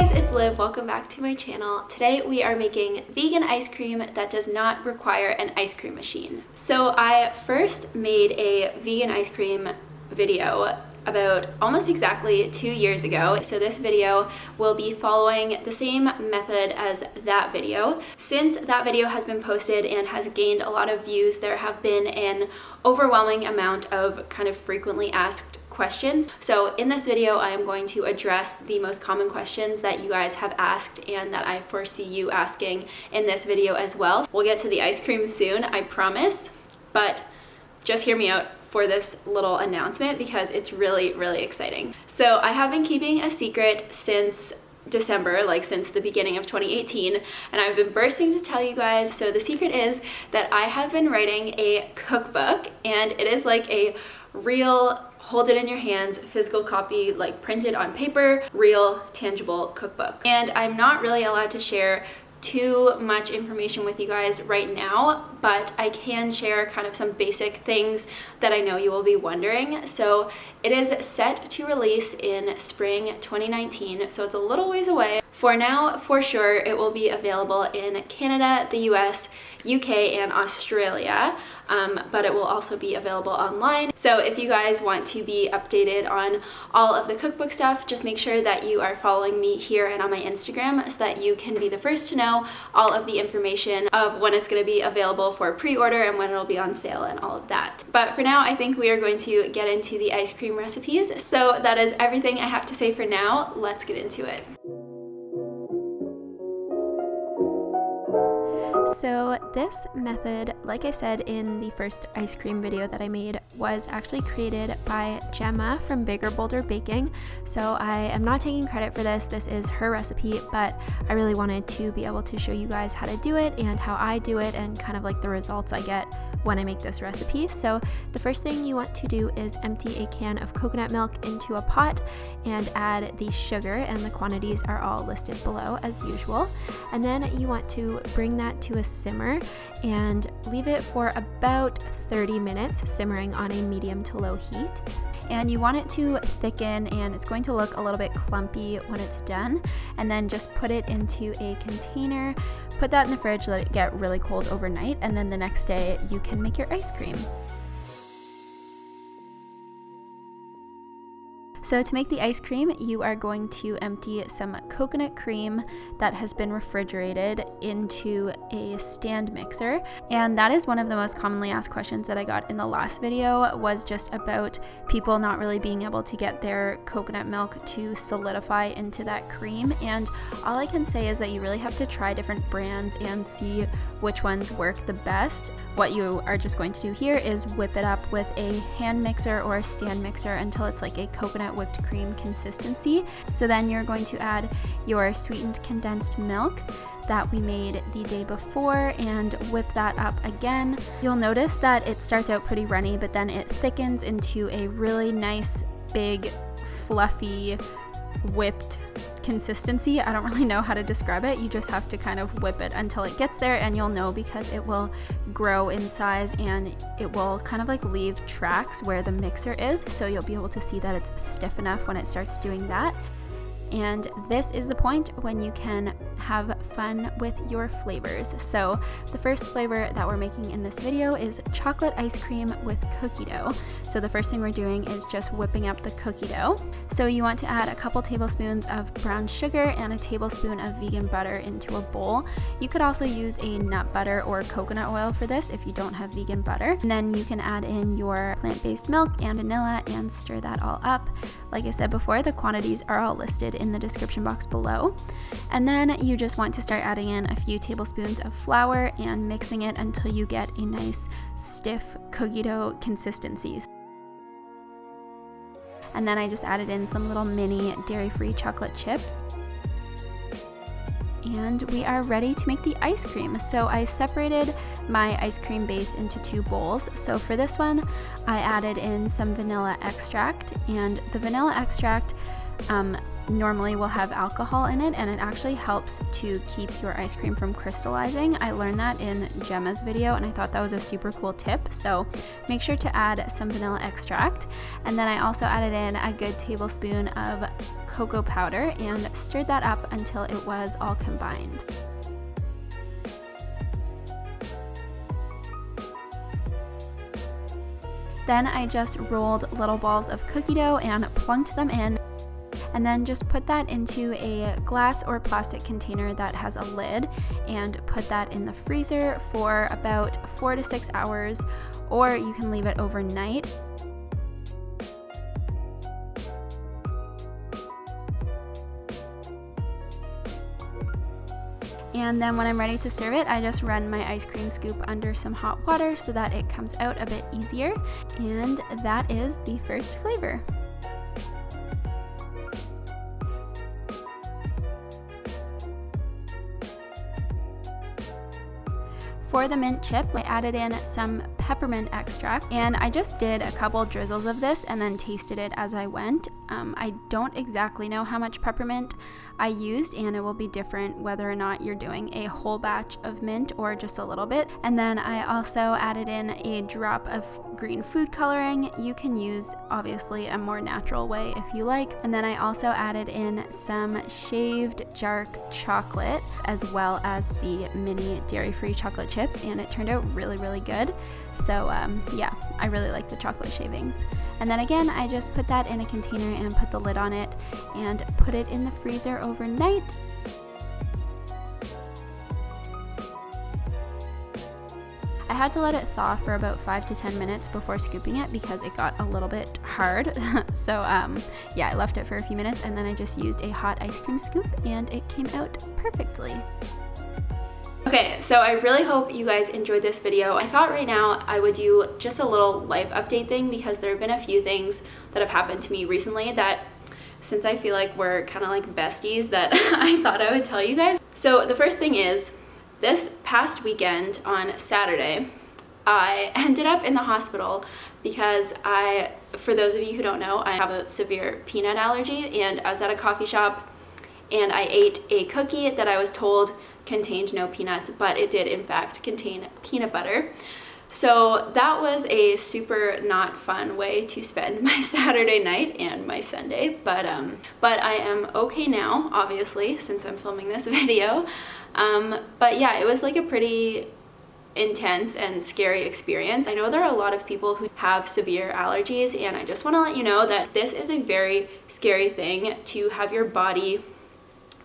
guys, it's Liv. Welcome back to my channel. Today we are making vegan ice cream that does not require an ice cream machine. So I first made a vegan ice cream video about almost exactly 2 years ago. So this video will be following the same method as that video. Since that video has been posted and has gained a lot of views, there have been an overwhelming amount of kind of frequently asked questions. So in this video, I am going to address the most common questions that you guys have asked and that I foresee you asking in this video as well. We'll get to the ice cream soon, I promise, but just hear me out for this little announcement because it's really, really exciting. So I have been keeping a secret since December, like since the beginning of 2018, and I've been bursting to tell you guys. So the secret is that I have been writing a cookbook, and it is like a real hold it in your hands physical copy, like printed on paper, real tangible cookbook. And I'm not really allowed to share too much information with you guys right now, but I can share kind of some basic things that I know you will be wondering. So it is set to release in spring 2019, so it's a little ways away. For now, for sure, it will be available in Canada, the US, UK, and Australia, but it will also be available online. So if you guys want to be updated on all of the cookbook stuff, just make sure that you are following me here and on my Instagram so that you can be the first to know all of the information of when it's going to be available for pre-order and when it'll be on sale and all of that. But for now, I think we are going to get into the ice cream recipes. So that is everything I have to say for now. Let's get into it. So this method, like I said in the first ice cream video that I made, was actually created by Gemma from Bigger Bolder Baking. So I am not taking credit for this. This is her recipe, but I really wanted to be able to show you guys how to do it and how I do it and kind of like the results I get when I make this recipe. So the first thing you want to do is empty a can of coconut milk into a pot and add the sugar, and the quantities are all listed below as usual. And then you want to bring that to a simmer and leave it for about 30 minutes simmering on a medium to low heat. And you want it to thicken, and it's going to look a little bit clumpy when it's done. And then just put it into a container, put that in the fridge, let it get really cold overnight, and then the next day you can make your ice cream. So to make the ice cream, you are going to empty some coconut cream that has been refrigerated into a stand mixer. And that is one of the most commonly asked questions that I got in the last video, was just about people not really being able to get their coconut milk to solidify into that cream. And all I can say is that you really have to try different brands and see which ones work the best. What you are just going to do here is whip it up with a hand mixer or a stand mixer until it's like a coconut whipped cream consistency. So then you're going to add your sweetened condensed milk that we made the day before and whip that up again. You'll notice that it starts out pretty runny, but then it thickens into a really nice, big, fluffy, whipped consistency. I don't really know how to describe it. You just have to kind of whip it until it gets there, and you'll know because it will grow in size and it will kind of like leave tracks where the mixer is. So you'll be able to see that it's stiff enough when it starts doing that. And this is the point when you can have fun with your flavors. So the first flavor that we're making in this video is chocolate ice cream with cookie dough. So the first thing we're doing is just whipping up the cookie dough. So you want to add a couple tablespoons of brown sugar and a tablespoon of vegan butter into a bowl. You could also use a nut butter or coconut oil for this if you don't have vegan butter. And then you can add in your plant-based milk and vanilla and stir that all up. Like I said before, the quantities are all listed in the description box below. And then you just want to start adding in a few tablespoons of flour and mixing it until you get a nice stiff cookie dough consistency. And then I just added in some little mini dairy-free chocolate chips. And we are ready to make the ice cream. So I separated my ice cream base into 2 bowls. So for this one, I added in some vanilla extract, and the vanilla extract normally will have alcohol in it, and it actually helps to keep your ice cream from crystallizing. I learned that in Gemma's video, and I thought that was a super cool tip. So make sure to add some vanilla extract. And then I also added in a good tablespoon of cocoa powder and stirred that up until it was all combined. Then I just rolled little balls of cookie dough and plunked them in, and then just put that into a glass or plastic container that has a lid and put that in the freezer for about 4 to 6 hours, or you can leave it overnight. And then when I'm ready to serve it, I just run my ice cream scoop under some hot water so that it comes out a bit easier. And that is the first flavor. For the mint chip, I added in some peppermint extract, and I just did a couple drizzles of this and then tasted it as I went. I don't exactly know how much peppermint I used, and it will be different whether or not you're doing a whole batch of mint or just a little bit. And then I also added in a drop of green food coloring. You can use obviously a more natural way if you like. And then I also added in some shaved dark chocolate as well as the mini dairy-free chocolate chips, and it turned out really good. So yeah, I really like the chocolate shavings. And then again, I just put that in a container and put the lid on it and put it in the freezer overnight. I had to let it thaw for about 5 to 10 minutes before scooping it because it got a little bit hard. So yeah, I left it for a few minutes and then I just used a hot ice cream scoop and it came out perfectly. Okay, so I really hope you guys enjoyed this video. I thought right now I would do just a little life update thing because there have been a few things that have happened to me recently that, since I feel like we're kind of like besties, that I thought I would tell you guys. So the first thing is, this past weekend on Saturday, I ended up in the hospital because for those of you who don't know, I have a severe peanut allergy, and I was at a coffee shop and I ate a cookie that I was told contained no peanuts, but it did in fact contain peanut butter. So that was a super not fun way to spend my Saturday night and my Sunday, but I am okay now, obviously, since I'm filming this video. But yeah, it was like a pretty intense and scary experience. I know there are a lot of people who have severe allergies, and I just want to let you know that this is a very scary thing to have your body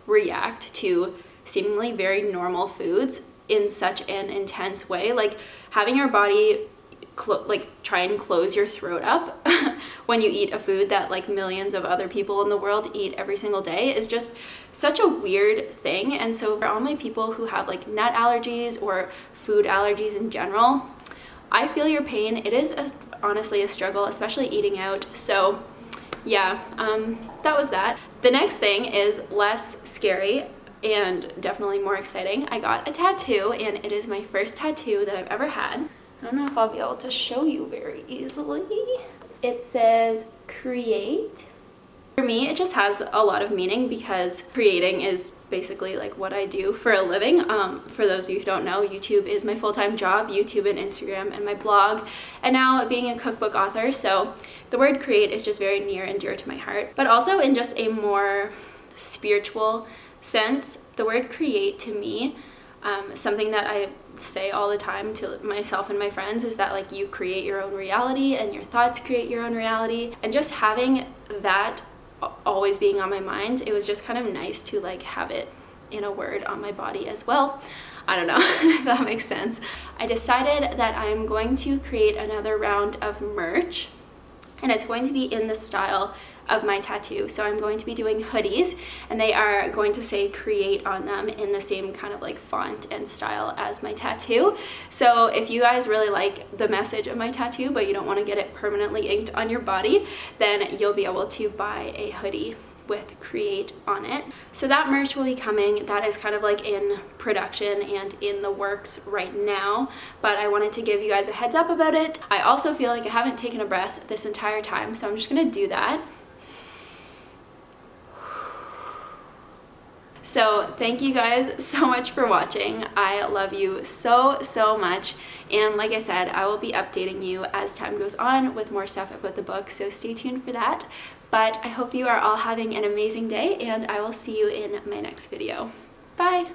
react to seemingly very normal foods in such an intense way. Like having your body try and close your throat up when you eat a food that like millions of other people in the world eat every single day is just such a weird thing. And so for all my people who have like nut allergies or food allergies in general, I feel your pain. It is honestly a struggle, especially eating out. So yeah, that was that. The next thing is less scary and definitely more exciting. I got a tattoo, and it is my first tattoo that I've ever had. I don't know if I'll be able to show you very easily. It says create. For me, it just has a lot of meaning because creating is basically like what I do for a living. For those of you who don't know, YouTube is my full-time job, YouTube and Instagram and my blog, and now being a cookbook author. So the word create is just very near and dear to my heart. But also in just a more spiritual sense, the word create to me, something that I say all the time to myself and my friends, is that like you create your own reality and your thoughts create your own reality. And just having that always being on my mind, it was just kind of nice to like have it in a word on my body as well. I don't know if that makes sense. I decided that I'm going to create another round of merch, and it's going to be in the style of my tattoo. So I'm going to be doing hoodies, and they are going to say create on them in the same kind of like font and style as my tattoo. So if you guys really like the message of my tattoo but you don't want to get it permanently inked on your body, then you'll be able to buy a hoodie with create on it. So that merch will be coming. That is kind of like in production and in the works right now, but I wanted to give you guys a heads up about it. I also feel like I haven't taken a breath this entire time, so I'm just gonna do that. So thank you guys so much for watching. I love you so much, and like I said, I will be updating you as time goes on with more stuff about the book, so stay tuned for that. But I hope you are all having an amazing day, and I will see you in my next video. Bye!